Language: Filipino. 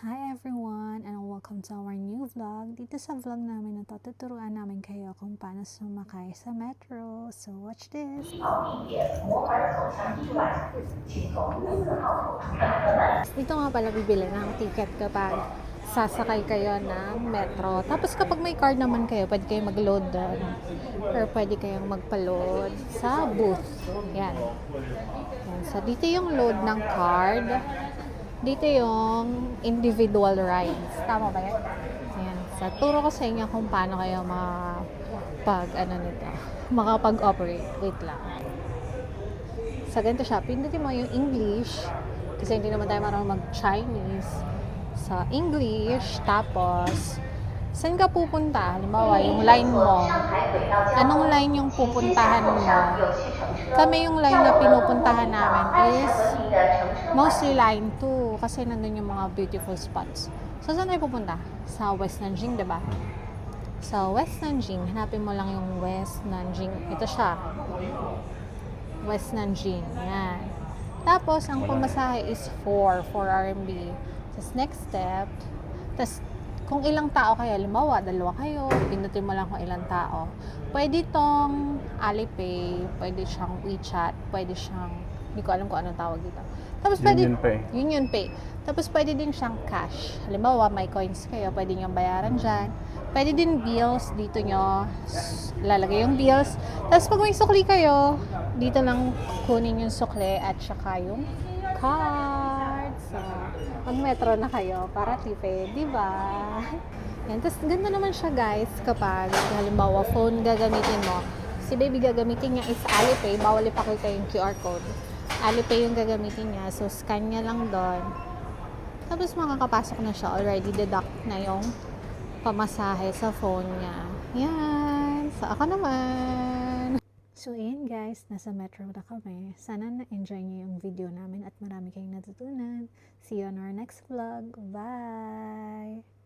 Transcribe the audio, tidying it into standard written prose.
Hi everyone and welcome to our new vlog. Dito sa vlog namin na tuturuan namin kayo kung paano sumakay sa metro. So watch this! Dito nga pala bibili ng ticket kapag sasakay kayo ng metro. Tapos kapag may card naman kayo, pwede kayong mag-load doon. Or pwede kayong magpa-load sa booth. Yan. So dito yung load ng card. Dito yung individual rides. Tama ba yan? Ayan. So, turo ko sa inyo kung paano kayo makapag-operate. Wait lang. So, ganito siya. Pindutin mo yung English. Kasi hindi naman tayo marunong mag-Chinese. So, English. Tapos, saan ka pupunta? Halimbawa, yung line mo. Anong line yung pupuntahan mo? Kami yung line na pinupuntahan namin is mostly line 2 kasi nandun yung mga beautiful spots. So, saan tayo pupunta? Sa West Nanjing, diba? Sa West Nanjing, hanapin mo lang yung West Nanjing. Ito siya. West Nanjing. Yan. Tapos, ang pamasahe is 4 RMB. Tapos, next step. Tapos, kung ilang tao kayo, halimbawa, 2 kayo, pindutin mo lang kung ilang tao. Pwede tong Alipay, pwede siyang WeChat, pwede siyang, hindi ko alam kung anong tawag dito. Tapos pwede, Union Pay. Tapos pwede din siyang cash. Halimbawa, may coins kayo, pwede nyo bayaran dyan. Pwede din bills, dito nyo lalagay yung bills. Tapos pag may sukli kayo, dito lang kunin yung sukli at saka yung card. So, mag-metro na kayo para tipid, di ba? Yan. Tapos, ganda naman siya guys kapag halimbawa phone gagamitin mo. Si baby gagamitin niya is Alipay. Bawal ipakita yung QR code. Alipay yung gagamitin niya. So, scan niya lang doon. Tapos, makakapasok na siya. Already deduct na yung pamasahe sa phone niya. Yan. So, ako naman. So, ayan guys, nasa metro na kami. Sana na-enjoy niyo yung video namin at marami kayong natutunan. See you on our next vlog. Bye!